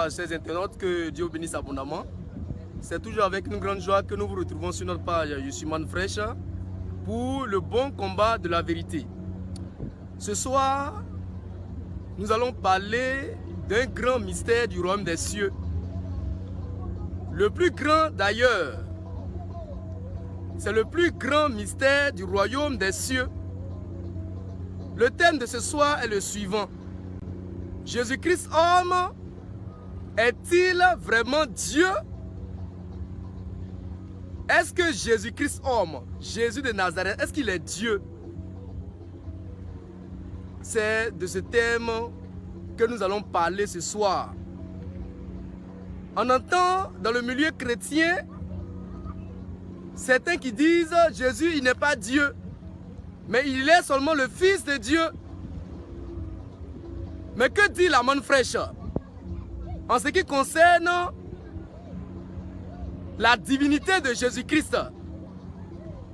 Bonsoir chers internautes, que Dieu bénisse abondamment. C'est toujours avec une grande joie que nous vous retrouvons sur notre page Je suis Manfresh pour le bon combat de la vérité. Ce soir, nous allons parler d'un grand mystère du royaume des cieux. Le plus grand d'ailleurs. C'est le plus grand mystère du royaume des cieux. Le thème de ce soir est le suivant. Jésus-Christ homme est-il vraiment Dieu? Est-ce que Jésus-Christ homme, Jésus de Nazareth, est-ce qu'il est Dieu? C'est de ce thème que nous allons parler ce soir. On entend dans le milieu chrétien certains qui disent Jésus il n'est pas Dieu, mais il est seulement le Fils de Dieu. Mais que dit la Manfresh en ce qui concerne la divinité de Jésus-Christ?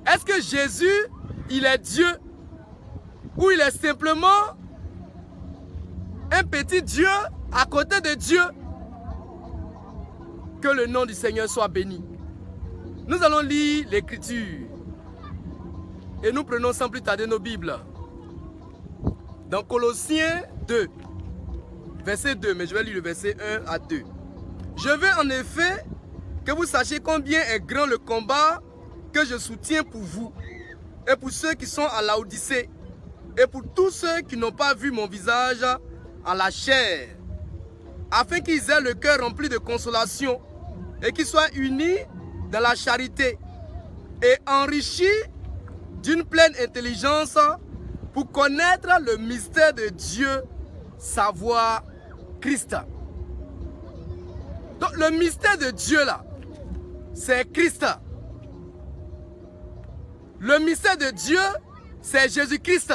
Est-ce que Jésus, il est Dieu ou il est simplement un petit Dieu à côté de Dieu? Que le nom du Seigneur soit béni. Nous allons lire l'Écriture et nous prenons sans plus tarder nos Bibles. Dans Colossiens 2, verset 2, mais je vais lire le verset 1 à 2. Je veux en effet que vous sachiez combien est grand le combat que je soutiens pour vous et pour ceux qui sont à Laodicée et pour tous ceux qui n'ont pas vu mon visage en la chair, afin qu'ils aient le cœur rempli de consolation et qu'ils soient unis dans la charité et enrichis d'une pleine intelligence pour connaître le mystère de Dieu, savoir Christ. Donc le mystère de Dieu là, c'est Christ. Le mystère de Dieu, c'est Jésus-Christ.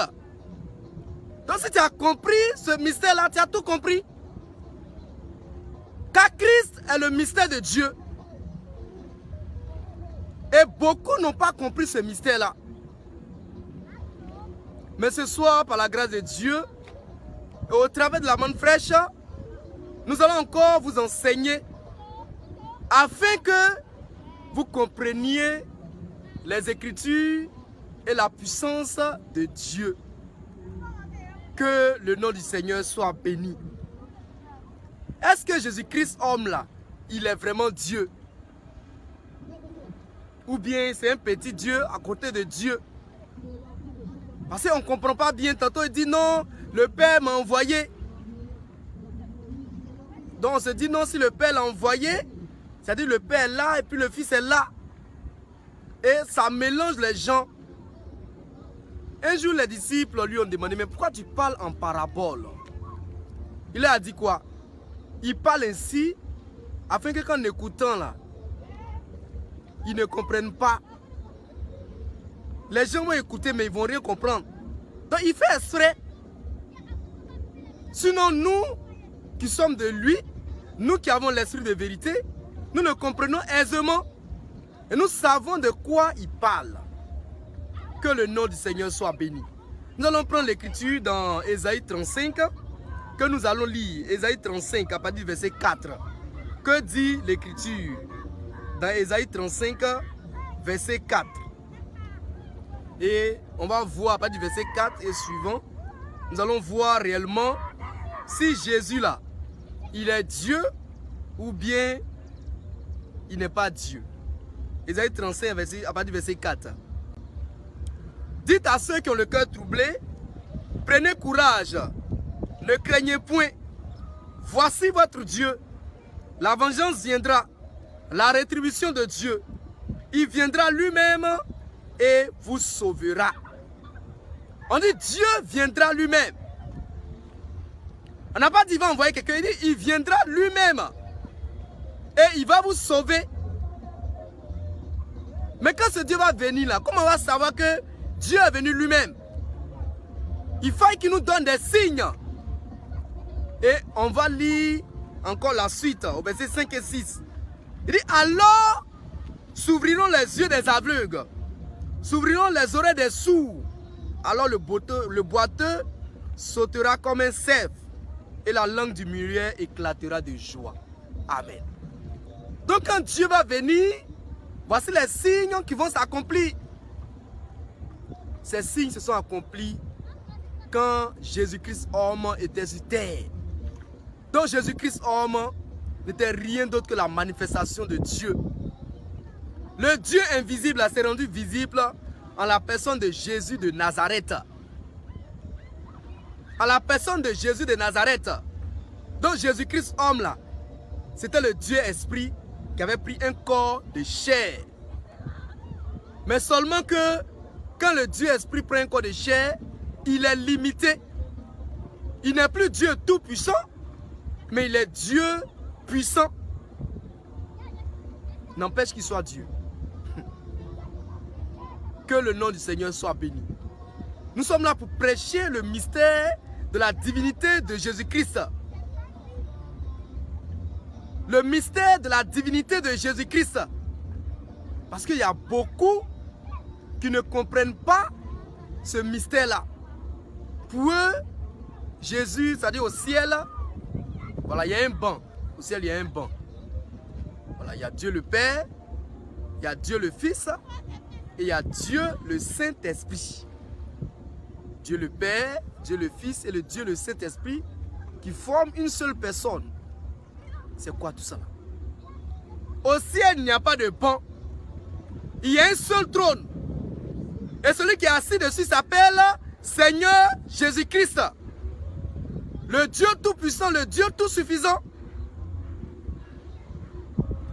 Donc si tu as compris ce mystère là, tu as tout compris. Car Christ est le mystère de Dieu. Et beaucoup n'ont pas compris ce mystère là. Mais ce soir, par la grâce de Dieu, et au travers de la Manfresh, nous allons encore vous enseigner afin que vous compreniez les Écritures et la puissance de Dieu. Que le nom du Seigneur soit béni. Est-ce que Jésus-Christ homme là, il est vraiment Dieu? Ou bien c'est un petit Dieu à côté de Dieu? Parce qu'on ne comprend pas bien. Tantôt il dit non, le Père m'a envoyé. Donc on se dit non, si le Père l'a envoyé, c'est-à-dire le Père est là et puis le Fils est là. Et ça mélange les gens. Un jour les disciples lui ont demandé, mais pourquoi tu parles en parabole? Il a dit quoi? Il parle ainsi afin que qu'en écoutant là, ils ne comprennent pas. Les gens vont écouter mais ils ne vont rien comprendre. Donc il fait exprès. Sinon nous qui sommes de lui, nous qui avons l'esprit de vérité, nous le comprenons aisément. Et nous savons de quoi il parle. Que le nom du Seigneur soit béni. Nous allons prendre l'écriture dans Ésaïe 35 que nous allons lire. Ésaïe 35 à partir du verset 4. Que dit l'écriture dans Ésaïe 35 verset 4? Et on va voir à partir du verset 4 et suivant, nous allons voir réellement si Jésus là, il est Dieu ou bien il n'est pas Dieu. Ésaïe 35 verset, à partir du verset 4. Dites à ceux qui ont le cœur troublé, prenez courage, ne craignez point. Voici votre Dieu. La vengeance viendra, la rétribution de Dieu. Il viendra lui-même et vous sauvera. On dit Dieu viendra lui-même. On n'a pas dit il va envoyer quelqu'un, il dit il viendra lui-même. Et il va vous sauver. Mais quand ce Dieu va venir là, comment on va savoir que Dieu est venu lui-même? Il faut qu'il nous donne des signes. Et on va lire encore la suite au verset 5 et 6. Il dit alors s'ouvriront les yeux des aveugles, s'ouvriront les oreilles des sourds. Alors le boiteux sautera comme un cerf et la langue du muet éclatera de joie. Amen. Donc quand Dieu va venir, voici les signes qui vont s'accomplir. Ces signes se sont accomplis quand Jésus-Christ homme était sur terre. Donc Jésus-Christ homme n'était rien d'autre que la manifestation de Dieu. Le Dieu invisible s'est rendu visible en la personne de Jésus de Nazareth. En la personne de Jésus de Nazareth. Donc Jésus-Christ homme là, c'était le Dieu esprit qui avait pris un corps de chair. Mais seulement que quand le Dieu esprit prend un corps de chair, il est limité. Il n'est plus Dieu tout puissant, mais il est Dieu puissant. N'empêche qu'il soit Dieu. Que le nom du Seigneur soit béni. Nous sommes là pour prêcher le mystère de la divinité de Jésus-Christ. Le mystère de la divinité de Jésus-Christ. Parce qu'il y a beaucoup qui ne comprennent pas ce mystère-là. Pour eux, Jésus, c'est-à-dire au ciel, voilà, il y a un banc. Au ciel, il y a un banc. Voilà, il y a Dieu le Père, il y a Dieu le Fils, et il y a Dieu le Saint-Esprit. Dieu le Père, Dieu le Fils et le Dieu le Saint-Esprit qui forment une seule personne. C'est quoi tout ça là? Au ciel, il n'y a pas de banc. Il y a un seul trône. Et celui qui est assis dessus s'appelle Seigneur Jésus-Christ. Le Dieu tout-puissant, le Dieu tout-suffisant.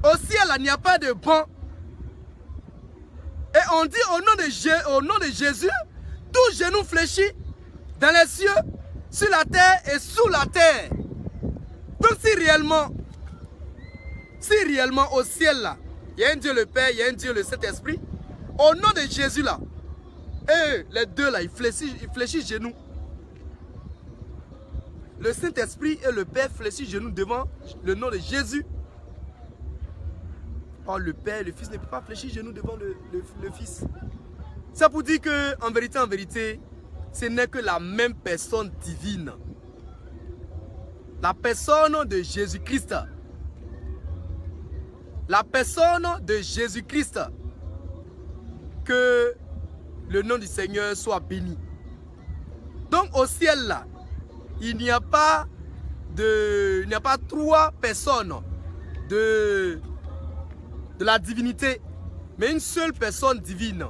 Au ciel, il n'y a pas de banc. Et on dit au nom de Jésus, tout genou fléchit dans les cieux, sur la terre et sous la terre. Donc si réellement au ciel là, il y a un Dieu le Père, il y a un Dieu le Saint-Esprit, au nom de Jésus là, et les deux là, ils fléchissent genoux. Le Saint-Esprit et le Père fléchissent genoux devant le nom de Jésus. Or le Père, le Fils ne peut pas fléchir genoux devant le Fils. Ça pour dire que en vérité, ce n'est que la même personne divine. La personne de Jésus-Christ. La personne de Jésus-Christ. Que le nom du Seigneur soit béni. Donc au ciel là, il n'y a pas trois personnes de la divinité, mais une seule personne divine,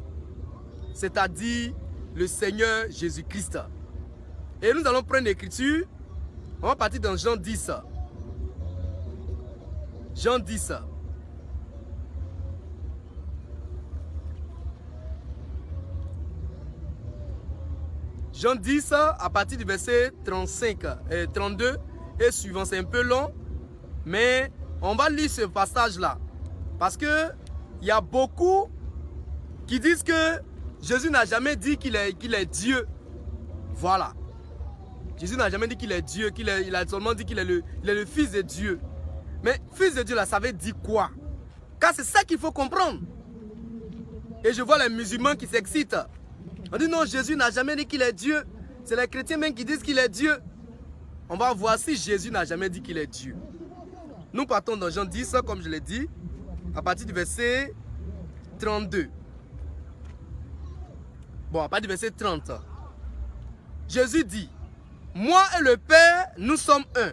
c'est-à-dire le Seigneur Jésus-Christ. Et nous allons prendre l'écriture, on va partir dans Jean 10. Jean 10. Jean 10 à partir du verset 35 et 32 et suivant. C'est un peu long, mais on va lire ce passage-là. Parce qu'il y a beaucoup qui disent que Jésus n'a jamais dit qu'il est Dieu. Voilà. Jésus n'a jamais dit qu'il est Dieu, il a seulement dit qu'il est le Fils de Dieu. Mais Fils de Dieu, là, ça veut dire quoi? Car c'est ça qu'il faut comprendre. Et je vois les musulmans qui s'excitent. On dit non, Jésus n'a jamais dit qu'il est Dieu. C'est les chrétiens même qui disent qu'il est Dieu. On va voir si Jésus n'a jamais dit qu'il est Dieu. Nous partons dans Jean 10, comme je l'ai dit, à partir du verset 32. Bon, à partir du verset 30. Jésus dit, moi et le Père, nous sommes un.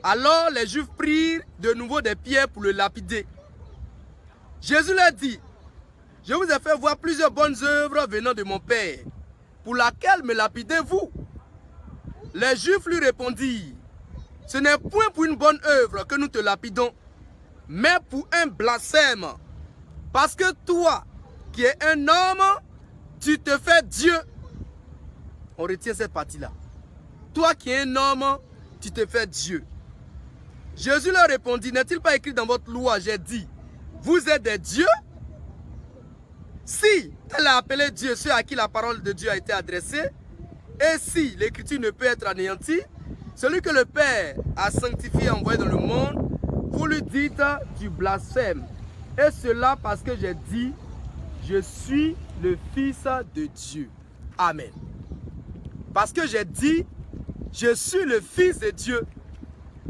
Alors les Juifs prirent de nouveau des pierres pour le lapider. Jésus leur dit, je vous ai fait voir plusieurs bonnes œuvres venant de mon Père. Pour laquelle me lapidez-vous? Les Juifs lui répondirent, ce n'est point pour une bonne œuvre que nous te lapidons, mais pour un blasphème. Parce que toi, qui es un homme, tu te fais Dieu. On retient cette partie-là. Toi qui es un homme, tu te fais Dieu. Jésus leur répondit, n'est-il pas écrit dans votre loi, j'ai dit, vous êtes des dieux? Si elle a appelé Dieu ceux à qui la parole de Dieu a été adressée, et si l'écriture ne peut être anéantie, celui que le Père a sanctifié et envoyé dans le monde, vous lui dites du blasphème. Et cela parce que j'ai dit, je suis le Fils de Dieu. Amen. Parce que j'ai dit, je suis le Fils de Dieu.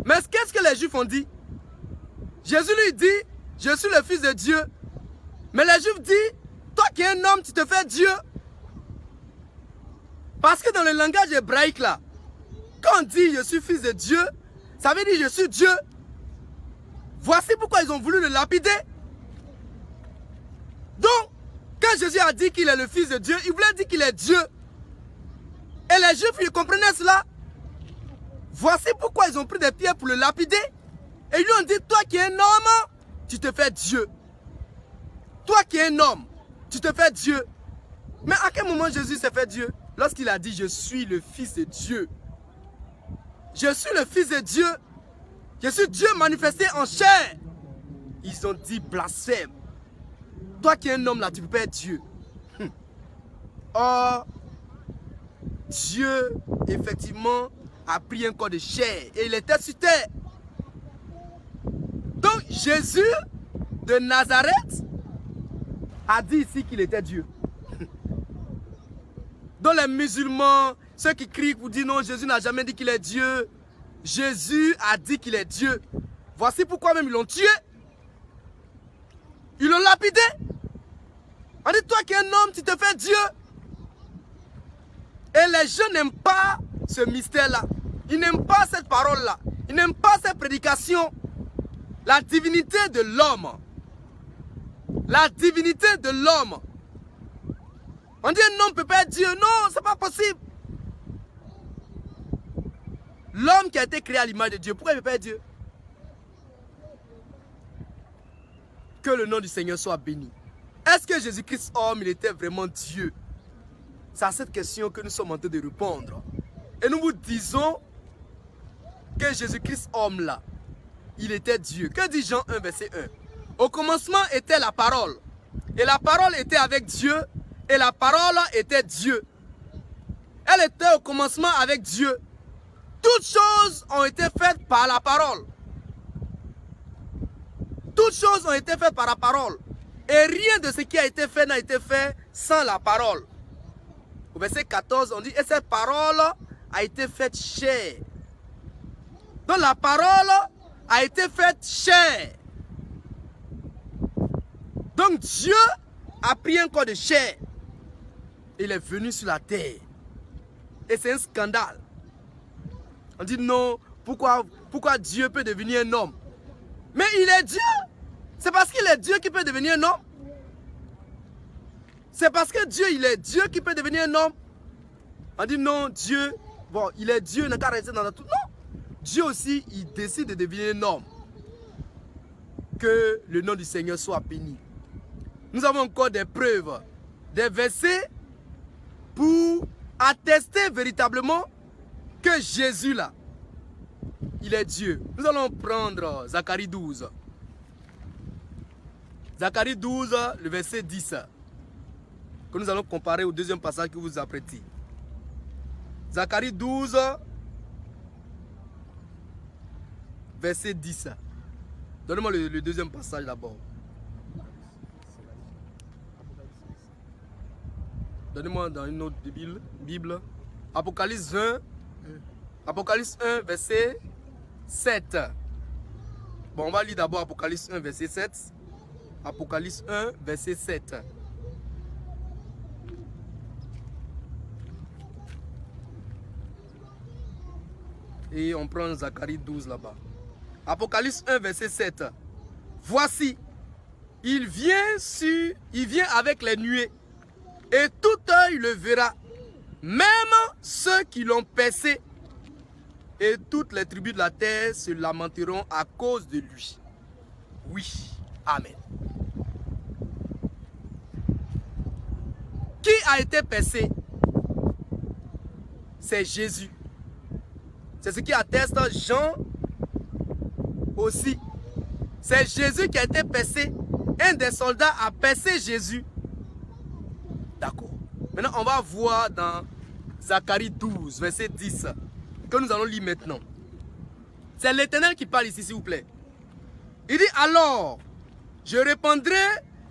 Mais qu'est-ce que les Juifs ont dit? Jésus lui dit, je suis le fils de Dieu. Mais les Juifs disent, toi qui es un homme, tu te fais Dieu. Parce que dans le langage hébraïque là, quand on dit je suis fils de Dieu, ça veut dire je suis Dieu. Voici pourquoi ils ont voulu le lapider. Donc, quand Jésus a dit qu'il est le fils de Dieu, il voulait dire qu'il est Dieu. Et les Juifs, ils comprenaient cela. Voici pourquoi ils ont pris des pierres pour le lapider. Et ils lui ont dit, toi qui es un homme, tu te fais Dieu. Toi qui es un homme, tu te fais Dieu. Mais à quel moment Jésus s'est fait Dieu? Lorsqu'il a dit, je suis le fils de Dieu. Je suis le fils de Dieu. Je suis Dieu manifesté en chair. Ils ont dit blasphème. Toi qui es un homme là, tu peux pas être Dieu. Or, Dieu, effectivement, a pris un corps de chair et il était sur terre. Donc, Jésus de Nazareth a dit ici qu'il était Dieu. Donc, les musulmans, ceux qui crient pour dire non, Jésus n'a jamais dit qu'il est Dieu. Jésus a dit qu'il est Dieu. Voici pourquoi même ils l'ont tué. Ils l'ont lapidé. On dit, toi qui es un homme, tu te fais Dieu. Et les gens n'aiment pas ce mystère-là. Ils n'aiment pas cette parole-là. Ils n'aiment pas cette prédication. La divinité de l'homme. La divinité de l'homme. On dit un homme ne peut pas être Dieu. Non, ce n'est pas possible. L'homme qui a été créé à l'image de Dieu, pourquoi il ne peut pas être Dieu? Que le nom du Seigneur soit béni. Est-ce que Jésus-Christ homme, il était vraiment Dieu? C'est à cette question que nous sommes en train de répondre. Et nous vous disons que Jésus-Christ homme là, il était Dieu. Que dit Jean 1 verset 1? Au commencement était la parole. Et la parole était avec Dieu. Et la parole était Dieu. Elle était au commencement avec Dieu. Toutes choses ont été faites par la parole. Toutes choses ont été faites par la parole. Et rien de ce qui a été fait n'a été fait sans la parole. Au verset 14, on dit, et cette parole a été faite chair. Donc la parole a été faite chair. Donc Dieu a pris un corps de chair. Il est venu sur la terre. Et c'est un scandale. On dit non, pourquoi Dieu peut devenir un homme? Mais il est Dieu. C'est parce qu'il est Dieu qu'il peut devenir un homme. C'est parce que Dieu, il est Dieu qui peut devenir un homme. On dit non, Dieu, bon, il est Dieu, il n'a qu'à rester dans tout. Non. Dieu aussi, il décide de devenir un homme. Que le nom du Seigneur soit béni. Nous avons encore des preuves, des versets pour attester véritablement que Jésus là, il est Dieu. Nous allons prendre Zacharie 12. Zacharie 12, le verset 10. Que nous allons comparer au deuxième passage que vous apprêtez. Zacharie 12, verset 10. Donnez-moi le deuxième passage d'abord. Donnez-moi dans une autre Bible. Apocalypse 20. Apocalypse 1, verset 7. Bon, on va lire d'abord Apocalypse 1, verset 7. Apocalypse 1, verset 7. Et on prend Zacharie 12 là-bas. Apocalypse 1, verset 7. Voici, il vient avec les nuées, et tout œil le verra, même ceux qui l'ont percé, et toutes les tribus de la terre se lamenteront à cause de lui. Oui, amen. Qui a été percé? C'est Jésus. C'est ce qui atteste Jean aussi. C'est Jésus qui a été percé. Un des soldats a percé Jésus. D'accord. Maintenant, on va voir dans Zacharie 12, verset 10, que nous allons lire maintenant. C'est l'Éternel qui parle ici, s'il vous plaît. Il dit, alors, je répandrai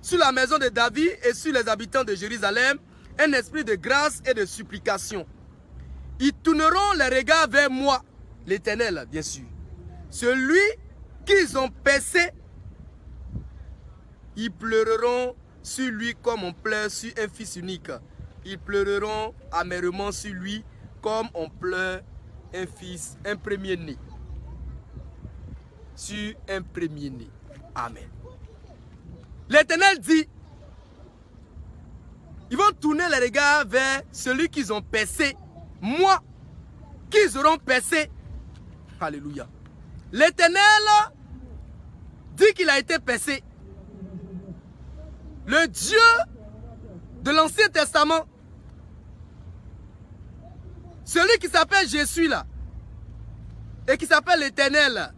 sur la maison de David et sur les habitants de Jérusalem un esprit de grâce et de supplication. Ils tourneront les regards vers moi, l'Éternel, bien sûr. Celui qu'ils ont percé Ils pleureront sur lui comme on pleure sur un fils unique. Ils pleureront amèrement sur lui comme on pleure un fils, un premier-né. Sur un premier-né. Amen. L'Éternel dit, ils vont tourner les regards vers celui qu'ils ont percé. Moi, qu'ils auront percé. Alléluia. L'Éternel dit qu'il a été percé. Le Dieu de l'Ancien Testament, celui qui s'appelle Jésus là, et qui s'appelle l'Éternel,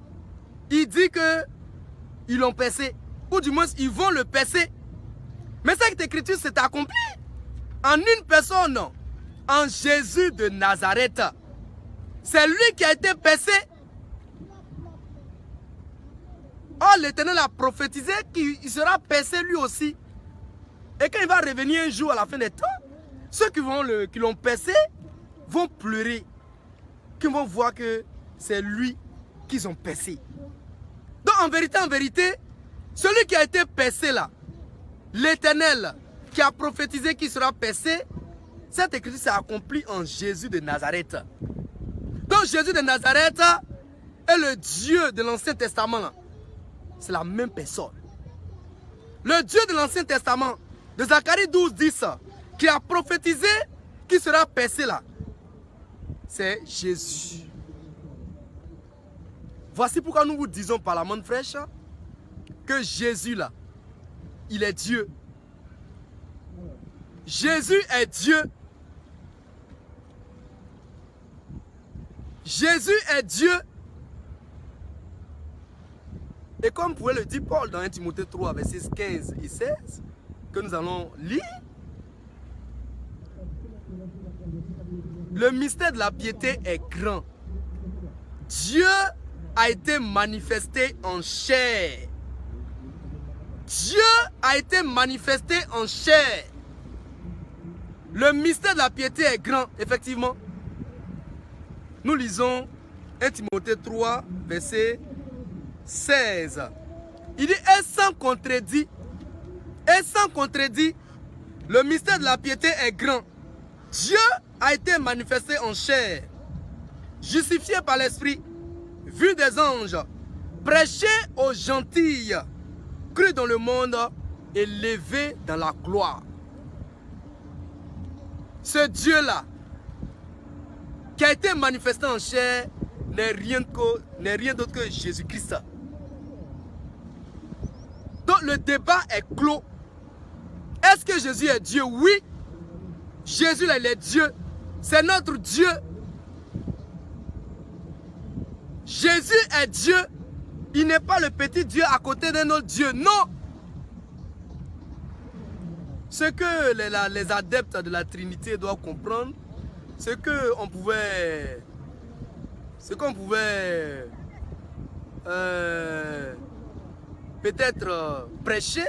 il dit que ils l'ont percé, ou du moins ils vont le percer. Mais cette écriture s'est accomplie en une personne, en Jésus de Nazareth. C'est lui qui a été percé. Or l'Éternel a prophétisé qu'il sera percé lui aussi. Et quand il va revenir un jour à la fin des temps, ceux qui l'ont percé vont pleurer, qui vont voir que c'est lui qu'ils ont percé. Donc en vérité, celui qui a été percé là, l'Éternel qui a prophétisé qu'il sera percé, cette écriture s'est accomplie en Jésus de Nazareth. Donc Jésus de Nazareth est le Dieu de l'Ancien Testament. C'est la même personne. Le Dieu de l'Ancien Testament, de Zacharie 12, 10, qui a prophétisé qu'il sera percé là, c'est Jésus. Voici pourquoi nous vous disons par la main fraîche que Jésus là, il est Dieu. Jésus est Dieu. Jésus est Dieu. Et comme pouvait le dire Paul dans 1 Timothée 3, versets 15 et 16, que nous allons lire, le mystère de la piété est grand. Dieu a été manifesté en chair. Dieu a été manifesté en chair. Le mystère de la piété est grand, effectivement. Nous lisons 1 Timothée 3, verset 16. Il dit, et sans contredit, le mystère de la piété est grand. Dieu a été manifesté en chair, justifié par l'Esprit, vu des anges, prêché aux gentils, cru dans le monde, élevé dans la gloire. Ce Dieu-là, qui a été manifesté en chair, n'est rien d'autre que Jésus-Christ. Donc le débat est clos. Est-ce que Jésus est Dieu? Oui. Jésus là, il est Dieu. C'est notre Dieu. Jésus est Dieu. Il n'est pas le petit Dieu à côté d'un autre Dieu. Non. Ce que les adeptes de la Trinité doivent comprendre, c'est qu'on pouvait... peut-être prêcher,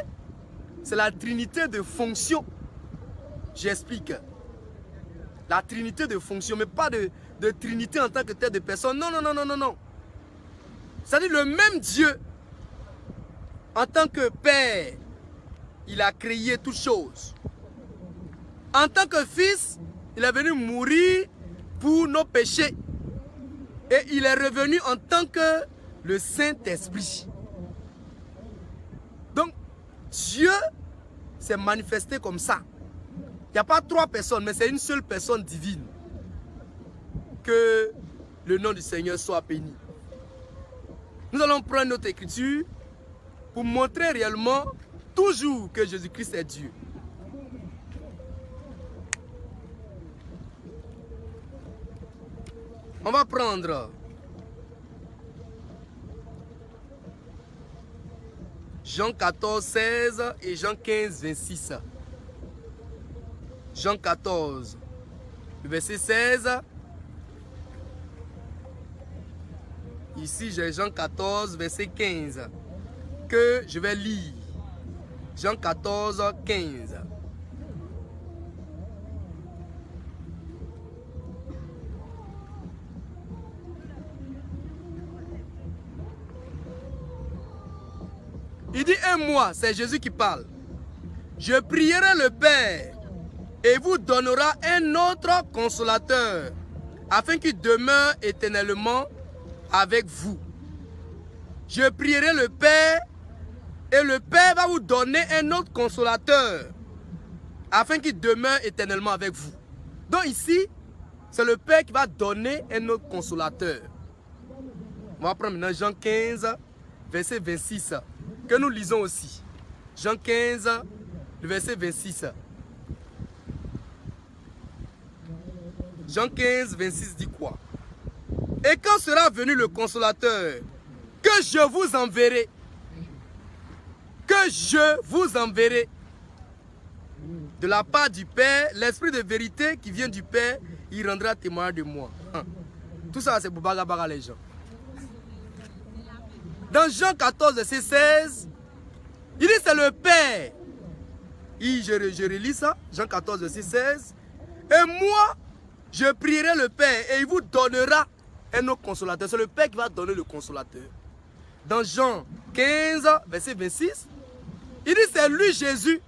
c'est la trinité de fonction. J'explique. La trinité de fonction, mais pas de trinité en tant que telle de personne. Non, non, non, non, non, non. C'est-à-dire le même Dieu, en tant que Père, il a créé toutes choses. En tant que Fils, il est venu mourir pour nos péchés. Et il est revenu en tant que le Saint-Esprit. Donc, Dieu s'est manifesté comme ça. Il n'y a pas trois personnes, mais c'est une seule personne divine. Que le nom du Seigneur soit béni. Nous allons prendre notre écriture pour montrer réellement toujours que Jésus-Christ est Dieu. On va prendre Jean 14, 16 et Jean 15, 26. Jean 14, verset 16. Ici, j'ai Jean 14, verset 15, que je vais lire. Jean 14, 15. Il dit, et moi, c'est Jésus qui parle. Je prierai le Père et vous donnera un autre consolateur, afin qu'il demeure éternellement avec vous. Je prierai le Père et le Père va vous donner un autre consolateur, afin qu'il demeure éternellement avec vous. Donc ici, c'est le Père qui va donner un autre consolateur. On va prendre maintenant Jean 15, verset 26, que nous lisons aussi. Jean 15, le verset 26. Jean 15, 26 dit quoi? Et quand sera venu le consolateur, que je vous enverrai, de la part du Père, l'Esprit de vérité qui vient du Père, il rendra témoin de moi. Tout ça, c'est pour bagabaga les gens. Dans Jean 14, verset 16, il dit c'est le Père. Je relis ça, Jean 14, verset 16. Et moi, je prierai le Père et il vous donnera un autre consolateur. C'est le Père qui va donner le consolateur. Dans Jean 15, verset 26, il dit c'est lui Jésus.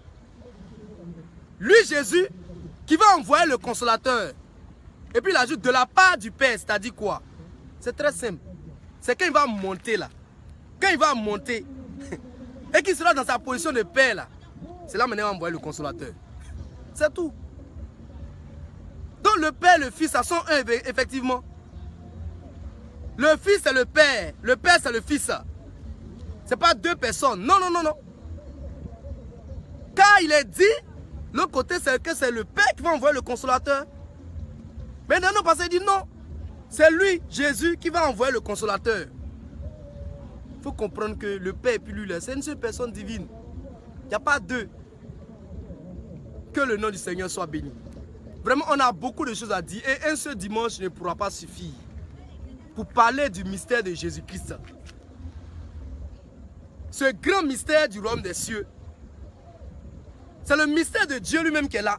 Lui Jésus qui va envoyer le consolateur. Et puis il ajoute de la part du Père, c'est-à-dire quoi? C'est très simple. C'est quand il va monter là. Quand il va monter et qu'il sera dans sa position de Père là, c'est là maintenant qu'il va envoyer le consolateur. C'est tout. Donc le Père et le Fils, ça sont un, effectivement. Le Fils c'est le Père c'est le Fils. Ce n'est pas deux personnes. Non, non, non, non. Car il est dit, l'autre côté c'est que c'est le Père qui va envoyer le consolateur. Mais dans nos passés, il dit non. C'est lui, Jésus, qui va envoyer le consolateur. Il faut comprendre que le Père et puis lui, c'est une seule personne divine. Il n'y a pas deux. Que le nom du Seigneur soit béni. Vraiment, on a beaucoup de choses à dire et un seul dimanche ne pourra pas suffire pour parler du mystère de Jésus-Christ. Ce grand mystère du royaume des cieux, c'est le mystère de Dieu lui-même qui est là.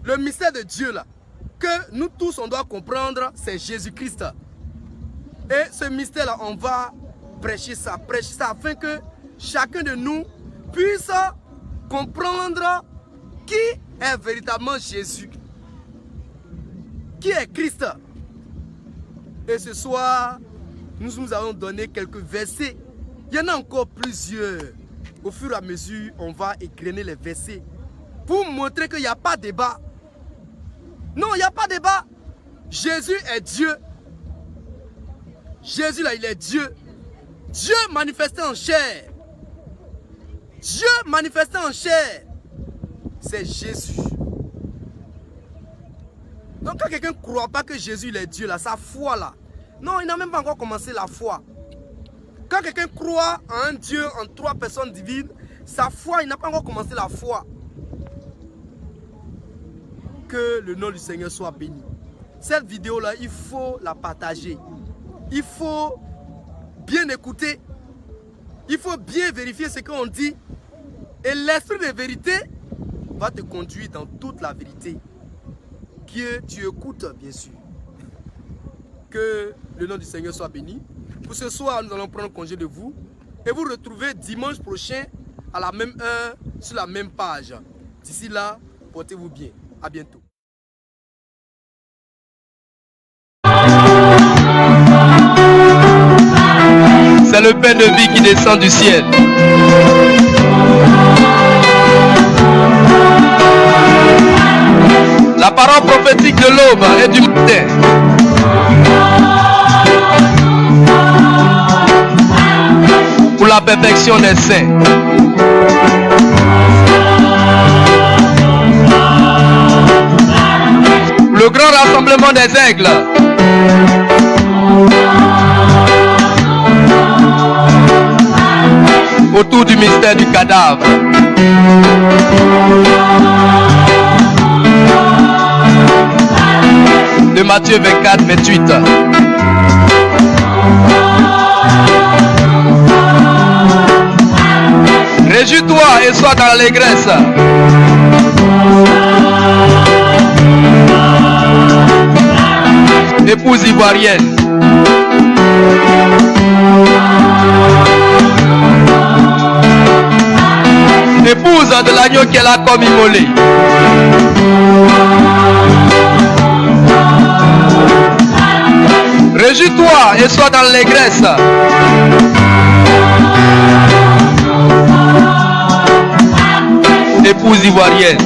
Le mystère de Dieu là, que nous tous on doit comprendre, c'est Jésus-Christ. Et ce mystère là, on va prêcher ça afin que chacun de nous puisse comprendre qui est véritablement Jésus, qui est Christ. Et ce soir, nous allons donner quelques versets. Il y en a encore plusieurs. Au fur et à mesure, on va égrener les versets pour montrer qu'il n'y a pas de débat. Non, il n'y a pas de débat. Jésus est Dieu. Jésus là, il est Dieu. Dieu manifesté en chair. Dieu manifesté en chair. C'est Jésus. Donc quand quelqu'un ne croit pas que Jésus il est Dieu là, sa foi là, non, il n'a même pas encore commencé la foi. Quand quelqu'un croit en un Dieu, en trois personnes divines, sa foi, il n'a pas encore commencé la foi. Que le nom du Seigneur soit béni. Cette vidéo là, il faut la partager. Il faut bien écouter. Il faut bien vérifier ce qu'on dit. Et l'esprit de vérité va te conduire dans toute la vérité. Que tu écoutes, bien sûr. Que le nom du Seigneur soit béni. Pour ce soir, nous allons prendre congé de vous. Et vous retrouver dimanche prochain à la même heure, sur la même page. D'ici là, portez-vous bien. À bientôt. C'est le pain de vie qui descend du ciel. La parole prophétique de l'aube et du matin. Pour la perfection des saints. Le grand rassemblement des aigles. Autour du mystère du cadavre. De Matthieu 24, 28. Réjouis-toi et sois dans l'allégresse. Épouse ivoirienne. Épouse de l'agneau qu'elle a comme immolé. Réjouis-toi et sois dans l'allégresse. Épouse ivoirienne.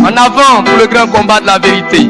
En avant pour le grand combat de la vérité.